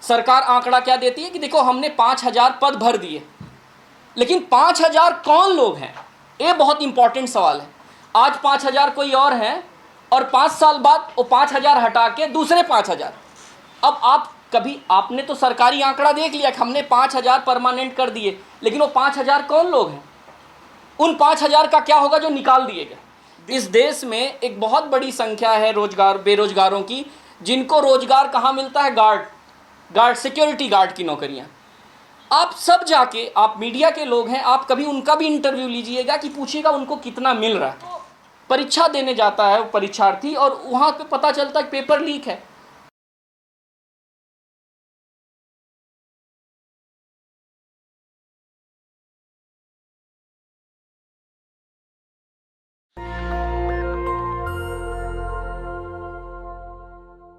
सरकार आंकड़ा क्या देती है कि देखो हमने 5,000 पद भर दिए, लेकिन 5,000 कौन लोग हैं, ये बहुत इंपॉर्टेंट सवाल है। आज 5,000 कोई और हैं और 5 साल बाद वो 5,000 हटा के दूसरे 5,000। अब आप कभी आपने तो सरकारी आंकड़ा देख लिया कि हमने 5,000 परमानेंट कर दिए, लेकिन वो 5,000 कौन लोग हैं, उन 5,000 का क्या होगा जो निकाल दिए गए। इस देश में एक बहुत बड़ी संख्या है बेरोजगारों की, जिनको रोजगार कहाँ मिलता है, गार्ड सिक्योरिटी गार्ड की नौकरियां। आप सब जाके, आप मीडिया के लोग हैं, आप कभी उनका भी इंटरव्यू लीजिएगा कि पूछिएगा उनको कितना मिल रहा है। परीक्षा देने जाता है वो परीक्षार्थी और वहां पे पता चलता है पेपर लीक है।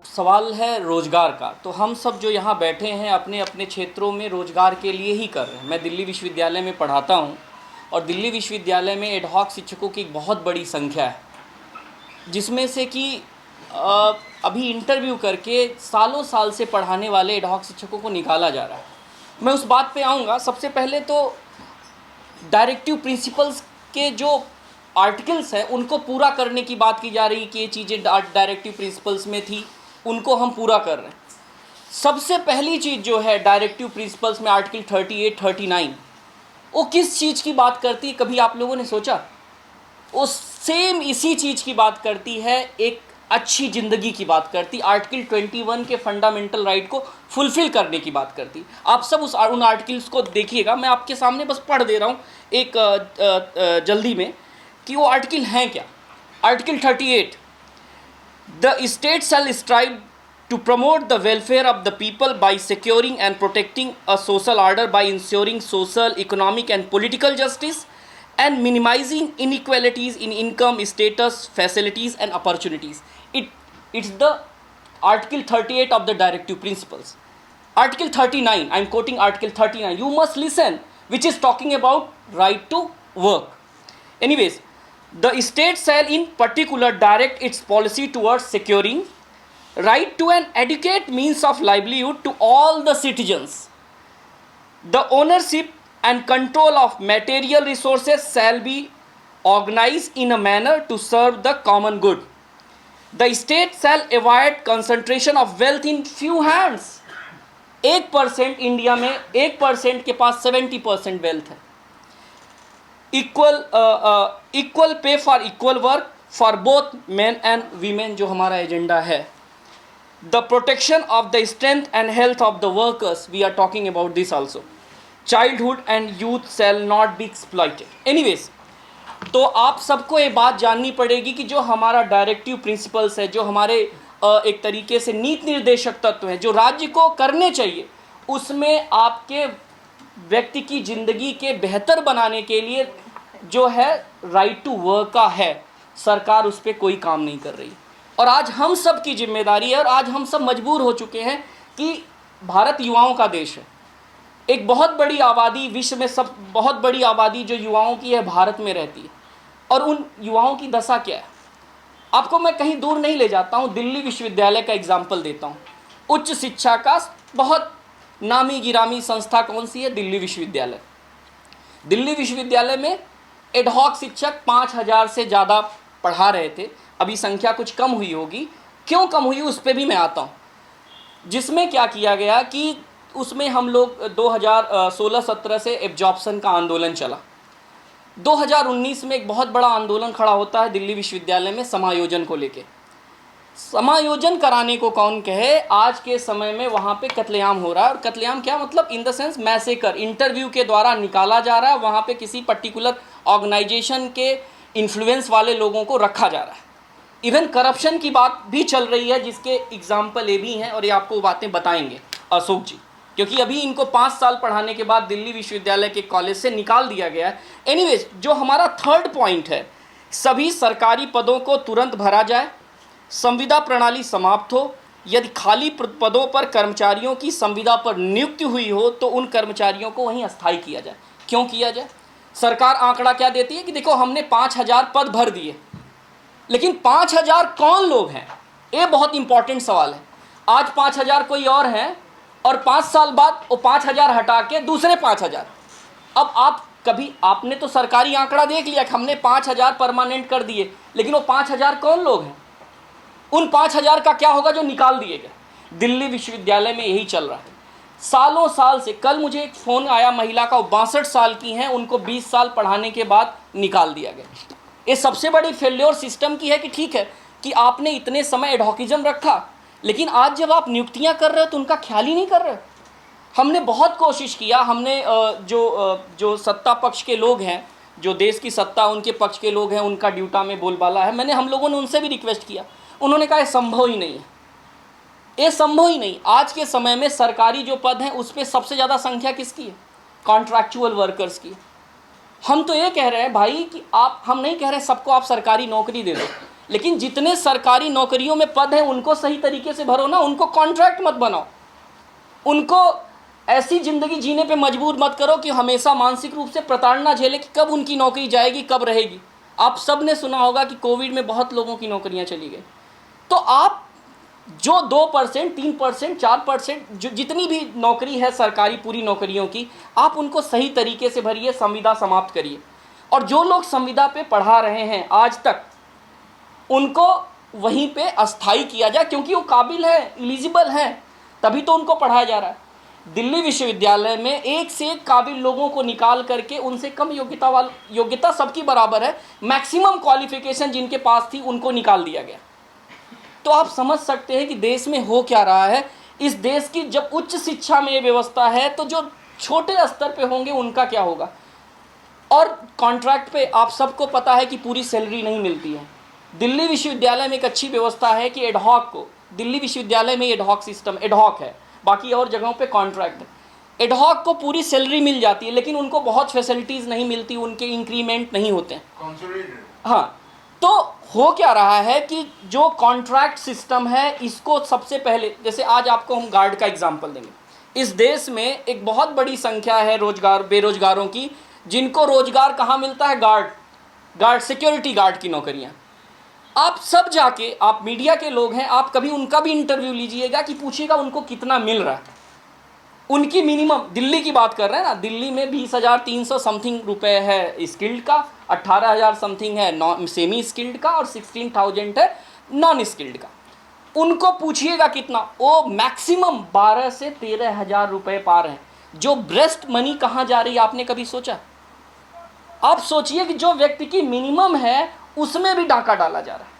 सवाल है रोजगार का, तो हम सब जो यहाँ बैठे हैं अपने अपने क्षेत्रों में रोजगार के लिए ही कर रहे हैं। मैं दिल्ली विश्वविद्यालय में पढ़ाता हूँ और दिल्ली विश्वविद्यालय में एडहॉक शिक्षकों की एक बहुत बड़ी संख्या है, जिसमें से कि अभी इंटरव्यू करके सालों साल से पढ़ाने वाले एडहॉक शिक्षकों को निकाला जा रहा है। मैं उस बात पे आऊँगा। सबसे पहले तो डायरेक्टिव प्रिंसिपल्स के जो आर्टिकल्स हैं उनको पूरा करने की बात की जा रही कि ये चीज़ें डायरेक्टिव प्रिंसिपल्स में थी, उनको हम पूरा कर रहे हैं। सबसे पहली चीज़ जो है डायरेक्टिव प्रिंसिपल्स में आर्टिकल 38, 39, वो किस चीज़ की बात करती है, कभी आप लोगों ने सोचा? वो सेम इसी चीज़ की बात करती है, एक अच्छी ज़िंदगी की बात करती। आर्टिकल 21 के फंडामेंटल राइट को फुलफ़िल करने की बात करती। आप सब उन आर्टिकल्स को देखिएगा, मैं आपके सामने बस पढ़ दे रहा हूँ एक जल्दी में कि वो आर्टिकल हैं क्या। Article 38, the state shall strive to promote the welfare of the people by securing and protecting a social order, by ensuring social, economic and political justice and minimizing inequalities in income, status, facilities and opportunities. It's the article 38 of the directive principles. Article 39, I'm quoting article 39, you must listen, which is talking about right to work. Anyways, the state shall in particular direct its policy towards securing right to an adequate means of livelihood to all the citizens. The ownership and control of material resources shall be organized in a manner to serve the common good. The state shall avoid concentration of wealth in few hands. 1% India में 1% के पास 70% wealth है। Equal pay for equal work for both man and women जो हमारा agenda है। The protection of the strength and health of the workers, we are talking about this also. Childhood and youth shall not be exploited. Anyways, तो आप सबको ये बात जाननी पड़ेगी कि जो हमारा डायरेक्टिव प्रिंसिपल्स है, जो हमारे एक तरीके से नीति निर्देशक तत्व हैं जो राज्य को करने चाहिए, उसमें आपके व्यक्ति की ज़िंदगी के बेहतर बनाने के लिए जो है राइट टू वर्क का है, सरकार उस पर कोई काम नहीं कर रही। और आज हम सब की जिम्मेदारी है और आज हम सब मजबूर हो चुके हैं कि भारत युवाओं का देश है। एक बहुत बड़ी आबादी विश्व में, सब बहुत बड़ी आबादी जो युवाओं की है भारत में रहती है। और उन युवाओं की दशा क्या है, आपको मैं कहीं दूर नहीं ले जाता हूँ, दिल्ली विश्वविद्यालय का एग्जाम्पल देता हूँ। उच्च शिक्षा का बहुत नामी गिरामी संस्था कौन सी है? दिल्ली विश्वविद्यालय। दिल्ली विश्वविद्यालय में एडहॉक शिक्षक 5,000 से ज़्यादा पढ़ा रहे थे। अभी संख्या कुछ कम हुई होगी, क्यों कम हुई उस पर भी मैं आता हूँ। जिसमें क्या किया गया कि उसमें हम लोग 2016-17 से एब्जॉर्प्शन का आंदोलन चला। 2019 में एक बहुत बड़ा आंदोलन खड़ा होता है दिल्ली विश्वविद्यालय में समायोजन को लेके। समायोजन कराने को कौन कहे, आज के समय में वहाँ पे कत्लेआम हो रहा है। और कत्लेआम क्या मतलब, in the sense massacre, interview के द्वारा निकाला जा रहा है। वहाँ पे किसी पर्टिकुलर ऑर्गेनाइजेशन के इन्फ्लुएंस वाले लोगों को रखा जा रहा है। इवन करप्शन की बात भी चल रही है, जिसके एग्जाम्पल ये भी हैं और ये आपको बातें बताएंगे अशोक जी, क्योंकि अभी इनको 5 साल पढ़ाने के बाद दिल्ली विश्वविद्यालय के कॉलेज से निकाल दिया गया है। एनीवेज, जो हमारा थर्ड पॉइंट है, सभी सरकारी पदों को तुरंत भरा जाए, संविदा प्रणाली समाप्त हो। यदि खाली पदों पर कर्मचारियों की संविदा पर नियुक्ति हुई हो तो उन कर्मचारियों को वहीं अस्थायी किया जाए। क्यों किया जाए? सरकार आंकड़ा क्या देती है कि देखो हमने 5,000 पद भर दिए, लेकिन 5,000 कौन लोग हैं, ये बहुत इंपॉर्टेंट सवाल है। आज 5,000 कोई और हैं और 5 साल बाद वो 5,000 हटा के दूसरे 5,000। अब आप कभी आपने तो सरकारी आंकड़ा देख लिया कि हमने 5,000 परमानेंट कर दिए, लेकिन वो 5,000 कौन लोग हैं? उन 5,000 का क्या होगा जो निकाल दिए गए? दिल्ली विश्वविद्यालय में यही चल रहा है सालों साल से। कल मुझे एक फ़ोन आया महिला का, 62 साल की हैं, उनको 20 साल पढ़ाने के बाद निकाल दिया गया। ये सबसे बड़ी फेल्योर सिस्टम की है कि ठीक है कि आपने इतने समय एडहॉकिज्म रखा, लेकिन आज जब आप नियुक्तियां कर रहे हो तो उनका ख्याल ही नहीं कर रहे हो। हमने बहुत कोशिश किया, हमने जो सत्ता पक्ष के लोग हैं, जो देश की सत्ता उनके पक्ष के लोग हैं, उनका ड्यूटा में बोलबाला है, हम लोगों ने उनसे भी रिक्वेस्ट किया। उन्होंने कहा ये संभव ही नहीं है, ये संभव ही नहीं। आज के समय में सरकारी जो पद हैं उस पर सबसे ज़्यादा संख्या किसकी है? कॉन्ट्रैक्चुअल वर्कर्स की। हम तो ये कह रहे हैं भाई कि हम नहीं कह रहे सबको आप सरकारी नौकरी दे दो, लेकिन जितने सरकारी नौकरियों में पद हैं उनको सही तरीके से भरो ना, उनको कॉन्ट्रैक्ट मत बनाओ, उनको ऐसी ज़िंदगी जीने पे मजबूर मत करो कि हमेशा मानसिक रूप से प्रताड़ना झेले कि कब उनकी नौकरी जाएगी, कब रहेगी। आप सब ने सुना होगा कि कोविड में बहुत लोगों की नौकरियां चली गई। तो आप जो 2%, 3%, 4% जो जितनी भी नौकरी है सरकारी पूरी नौकरियों की, आप उनको सही तरीके से भरिए, संविदा समाप्त करिए। और जो लोग संविदा पे पढ़ा रहे हैं आज तक, उनको वहीं पे अस्थाई किया जाए, क्योंकि वो काबिल है, एलिजिबल है, तभी तो उनको पढ़ाया जा रहा है। दिल्ली विश्वविद्यालय में एक से एक काबिल लोगों को निकाल करके उनसे कम योग्यता सबकी बराबर है, मैक्सिमम क्वालिफिकेशन जिनके पास थी उनको निकाल दिया गया। तो आप समझ सकते हैं कि देश में हो क्या रहा है। इस देश की जब उच्च शिक्षा में ये व्यवस्था है तो जो छोटे स्तर पे होंगे उनका क्या होगा? और कॉन्ट्रैक्ट पे आप सबको पता है कि पूरी सैलरी नहीं मिलती है। दिल्ली विश्वविद्यालय में एक अच्छी व्यवस्था है कि एडहॉक को, दिल्ली विश्वविद्यालय में एडहॉक सिस्टम एडहॉक है, बाकी और जगहों पे कॉन्ट्रैक्ट है। एडहॉक को पूरी सैलरी मिल जाती है, लेकिन उनको बहुत फैसिलिटीज़ नहीं मिलती, उनके इंक्रीमेंट नहीं होते हैं। हाँ, तो हो क्या रहा है कि जो कॉन्ट्रैक्ट सिस्टम है इसको सबसे पहले, जैसे आज आपको हम गार्ड का एग्जांपल देंगे। इस देश में एक बहुत बड़ी संख्या है बेरोजगारों की, जिनको रोजगार कहाँ मिलता है? गार्ड सिक्योरिटी गार्ड की नौकरियाँ। आप सब जाके, आप मीडिया के लोग हैं, आप कभी उनका भी इंटरव्यू लीजिएगा कि पूछिएगा उनको कितना मिल रहा है। उनकी मिनिमम, दिल्ली की बात कर रहे हैं ना, दिल्ली में 20,300 समथिंग रुपए है स्किल्ड का, 18,000 समथिंग है सेमी स्किल्ड का, और 16,000 है नॉन स्किल्ड का। उनको पूछिएगा कितना, वो मैक्सिमम 12 से 13,000 रुपये पा रहे हैं। जो ब्रेस्ट मनी कहाँ जा रही है आपने कभी सोचा? आप सोचिए कि जो व्यक्ति की मिनिमम है उसमें भी डाका डाला जा रहा है।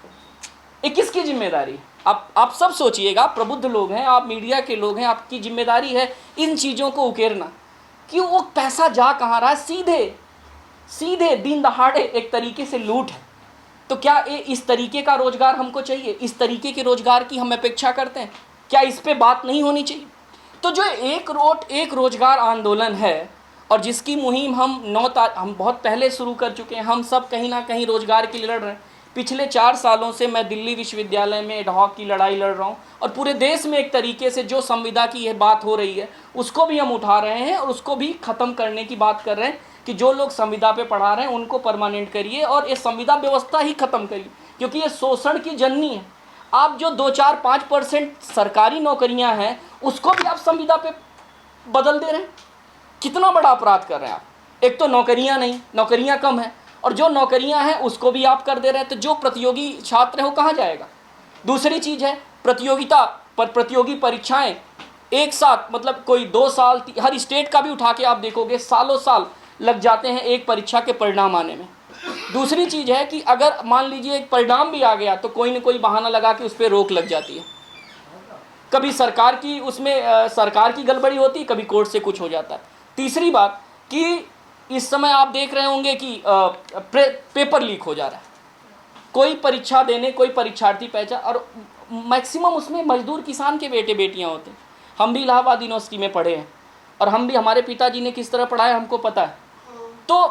ये किसकी जिम्मेदारी है? आप सब सोचिएगा, प्रबुद्ध लोग हैं, आप मीडिया के लोग हैं, आपकी जिम्मेदारी है इन चीज़ों को उकेरना कि वो पैसा जा कहाँ रहा है। सीधे दिन दहाड़े एक तरीके से लूट है। तो क्या ये इस तरीके का रोजगार हमको चाहिए? इस तरीके के रोजगार की हम अपेक्षा करते हैं? क्या इस पे बात नहीं होनी चाहिए? तो जो एक रोजगार आंदोलन है और जिसकी मुहिम हम बहुत पहले शुरू कर चुके हैं, हम सब कहीं ना कहीं रोजगार के लिए लड़ रहे हैं। पिछले 4 सालों से मैं दिल्ली विश्वविद्यालय में एडहॉक की लड़ाई लड़ रहा हूँ, और पूरे देश में एक तरीके से जो संविदा की यह बात हो रही है उसको भी हम उठा रहे हैं और उसको भी ख़त्म करने की बात कर रहे हैं कि जो लोग संविदा पे पढ़ा रहे हैं उनको परमानेंट करिए और ये संविदा व्यवस्था ही ख़त्म करिए, क्योंकि ये शोषण की जननी है। आप जो 2-4-5% सरकारी नौकरियां हैं उसको भी आप संविदा पे बदल दे रहे हैं। कितना बड़ा अपराध कर रहे हैं आप। एक तो नौकरियां नहीं, नौकरियां कम हैं, और जो नौकरियां हैं उसको भी आप कर दे रहे हैं। तो जो प्रतियोगी छात्र है वो कहाँ जाएगा? दूसरी चीज़ है प्रतियोगी परीक्षाएं एक साथ, मतलब कोई 2 साल, हर स्टेट का भी उठा के आप देखोगे सालों साल लग जाते हैं एक परीक्षा के परिणाम आने में। दूसरी चीज़ है कि अगर मान लीजिए एक परिणाम भी आ गया तो कोई न कोई बहाना लगा के उस पर रोक लग जाती है। कभी सरकार की गड़बड़ी होती है, कभी कोर्ट से कुछ हो जाता है। तीसरी बात कि इस समय आप देख रहे होंगे कि पेपर लीक हो जा रहा है। कोई परीक्षा देने कोई परीक्षार्थी पहचान, और मैक्सिमम उसमें मजदूर किसान के बेटे बेटियां होते हैं। हम भी इलाहाबाद यूनिवर्सिटी में पढ़े हैं और हम भी, हमारे पिताजी ने किस तरह पढ़ाया हमको पता है। तो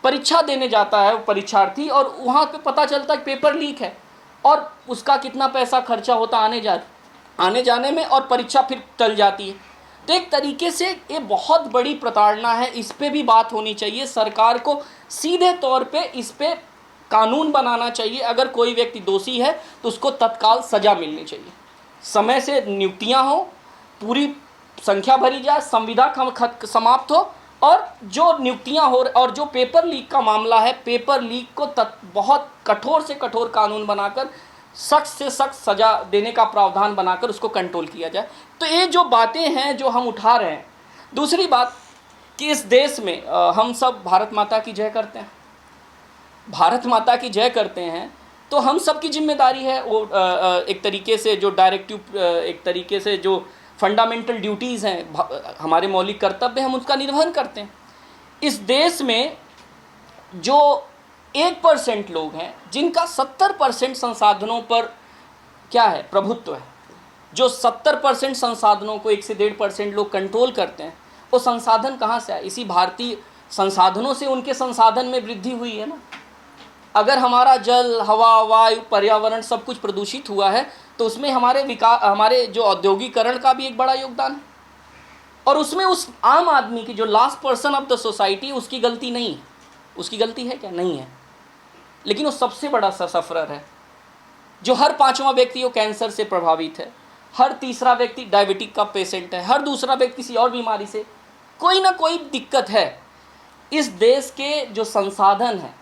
परीक्षा देने जाता है वो परीक्षार्थी और वहाँ पे पता चलता है पेपर लीक है और उसका कितना पैसा खर्चा होता आने जाने में, और परीक्षा फिर टल जाती है। तो एक तरीके से ये बहुत बड़ी प्रताड़ना है, इस पे भी बात होनी चाहिए। सरकार को सीधे तौर पे इस पे कानून बनाना चाहिए। अगर कोई व्यक्ति दोषी है तो उसको तत्काल सज़ा मिलनी चाहिए, समय से नियुक्तियां हो, पूरी संख्या भरी जाए, संविदा समाप्त हो, और जो नियुक्तियां हो और जो पेपर लीक का मामला है, पेपर लीक को बहुत कठोर से कठोर कानून बनाकर सख्त से सख्त सजा देने का प्रावधान बनाकर उसको कंट्रोल किया जाए। तो ये जो बातें हैं जो हम उठा रहे हैं। दूसरी बात कि इस देश में हम सब भारत माता की जय करते हैं, भारत माता की जय करते हैं, तो हम सब की जिम्मेदारी है वो एक तरीके से जो डायरेक्टिव, एक तरीके से जो फंडामेंटल ड्यूटीज़ हैं, हमारे मौलिक कर्तव्य, हम उसका निर्वहन करते हैं। इस देश में जो 1% लोग हैं जिनका 70% संसाधनों पर क्या है, प्रभुत्व है, जो 70% संसाधनों को 1 से 1.5% लोग कंट्रोल करते हैं, वो संसाधन कहाँ से आए? इसी भारतीय संसाधनों से उनके संसाधन में वृद्धि हुई है ना। अगर हमारा जल, हवा, वायु, पर्यावरण सब कुछ प्रदूषित हुआ है तो उसमें हमारे जो औद्योगिकरण का भी एक बड़ा योगदान है, और उसमें उस आम आदमी की जो last person of the society, उसकी गलती नहीं है। उसकी गलती है क्या? नहीं है, लेकिन वो सबसे बड़ा सफरर है। जो हर 5वां व्यक्ति वो कैंसर से प्रभावित है, हर तीसरा व्यक्ति डायबिटिक का पेशेंट है, हर दूसरा व्यक्ति किसी और बीमारी से कोई ना कोई दिक्कत है। इस देश के जो संसाधन हैं,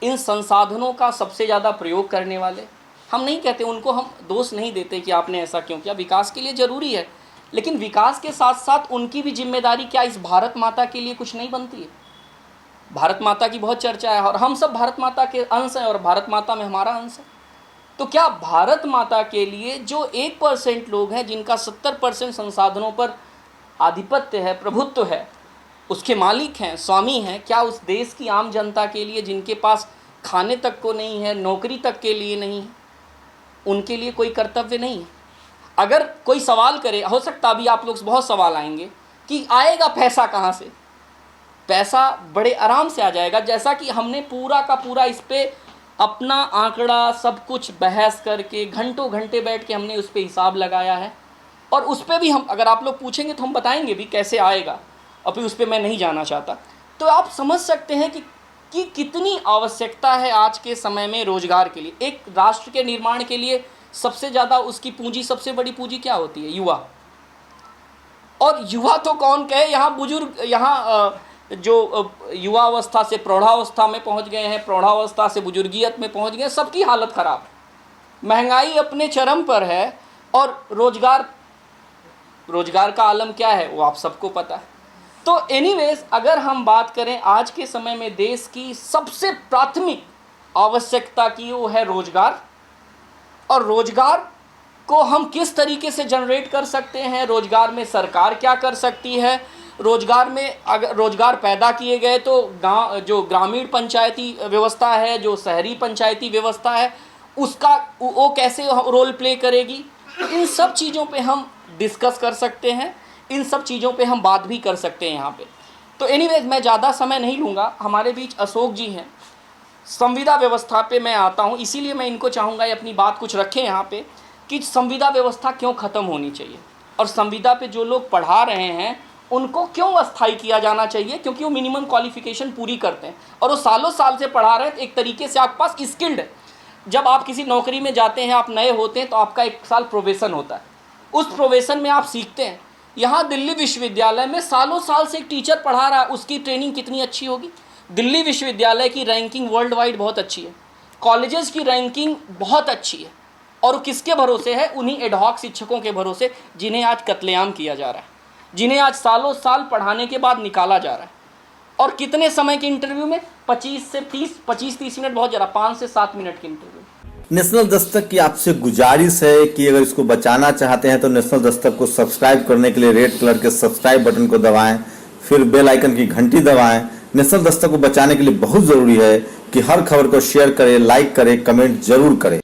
इन संसाधनों का सबसे ज़्यादा प्रयोग करने वाले, हम नहीं कहते, उनको हम दोष नहीं देते कि आपने ऐसा क्यों किया, विकास के लिए ज़रूरी है, लेकिन विकास के साथ साथ उनकी भी जिम्मेदारी क्या इस भारत माता के लिए कुछ नहीं बनती है? भारत माता की बहुत चर्चा है और हम सब भारत माता के अंश हैं और भारत माता में हमारा अंश है। तो क्या भारत माता के लिए जो 1% लोग हैं जिनका 70% संसाधनों पर आधिपत्य है, प्रभुत्व है, उसके मालिक हैं, स्वामी हैं, क्या उस देश की आम जनता के लिए जिनके पास खाने तक को नहीं है, नौकरी तक के लिए नहीं है, उनके लिए कोई कर्तव्य नहीं है? अगर कोई सवाल करे, हो सकता अभी आप लोग बहुत सवाल आएंगे कि आएगा पैसा कहाँ से? पैसा बड़े आराम से आ जाएगा, जैसा कि हमने पूरा का पूरा इस पर अपना आंकड़ा सब कुछ बहस करके घंटों घंटे बैठ के हमने उस पर हिसाब लगाया है, और उस पर भी हम, अगर आप लोग पूछेंगे तो हम बताएंगे भी कैसे आएगा, और फिर उस पर मैं नहीं जाना चाहता। तो आप समझ सकते हैं कि कितनी आवश्यकता है आज के समय में रोजगार के लिए। एक राष्ट्र के निर्माण के लिए सबसे ज़्यादा उसकी पूंजी, सबसे बड़ी पूंजी क्या होती है? युवा। और युवा तो कौन कहे, यहाँ बुजुर्ग, यहाँ जो युवावस्था से प्रौढ़ावस्था में पहुँच गए हैं, प्रौढ़ावस्था से बुजुर्गियत में पहुँच गए, सबकी हालत ख़राब, महंगाई अपने चरम पर है, और रोजगार का आलम क्या है वो आप सबको पता है। तो एनीवेज, अगर हम बात करें आज के समय में देश की सबसे प्राथमिक आवश्यकता की, वो है रोजगार। और रोजगार को हम किस तरीके से जनरेट कर सकते हैं, रोजगार में सरकार क्या कर सकती है, रोजगार में अगर रोजगार पैदा किए गए तो गांव, जो ग्रामीण पंचायती व्यवस्था है, जो शहरी पंचायती व्यवस्था है, उसका वो कैसे रोल प्ले करेगी, इन सब चीज़ों पे हम डिस्कस कर सकते हैं, इन सब चीज़ों पे हम बात भी कर सकते हैं यहाँ पे। तो एनीवेज, मैं ज़्यादा समय नहीं लूँगा। हमारे बीच अशोक जी हैं, संविदा व्यवस्था पे मैं आता हूँ, इसीलिए मैं इनको चाहूँगा ये अपनी बात कुछ रखें यहाँ पे कि संविदा व्यवस्था क्यों ख़त्म होनी चाहिए, और संविदा पे जो लोग पढ़ा रहे हैं उनको क्यों अस्थायी किया जाना चाहिए, क्योंकि वो मिनिमम क्वालिफिकेशन पूरी करते हैं और वो सालों साल से पढ़ा रहे हैं। एक तरीके से आपके पास स्किल्ड है। जब आप किसी नौकरी में जाते हैं, आप नए होते हैं, तो आपका 1 साल प्रोबेशन होता है, उस प्रोबेशन में आप सीखते हैं। यहाँ दिल्ली विश्वविद्यालय में सालों साल से एक टीचर पढ़ा रहा है, उसकी ट्रेनिंग कितनी अच्छी होगी। दिल्ली विश्वविद्यालय की रैंकिंग वर्ल्ड वाइड बहुत अच्छी है, कॉलेजेस की रैंकिंग बहुत अच्छी है, और किसके भरोसे है? उन्हीं एडहॉक शिक्षकों के भरोसे जिन्हें आज कत्लेआम किया जा रहा है, जिन्हें आज सालों साल पढ़ाने के बाद निकाला जा रहा है। और कितने समय के इंटरव्यू में? 25-30 मिनट, बहुत ज़्यादा 5 से 7 मिनट के इंटरव्यू। नेशनल दस्तक की आपसे गुजारिश है कि अगर इसको बचाना चाहते हैं तो नेशनल दस्तक को सब्सक्राइब करने के लिए रेड कलर के सब्सक्राइब बटन को दबाएं, फिर बेल आइकन की घंटी दबाएं। नेशनल दस्तक को बचाने के लिए बहुत ज़रूरी है कि हर खबर को शेयर करें, लाइक करें, कमेंट जरूर करें।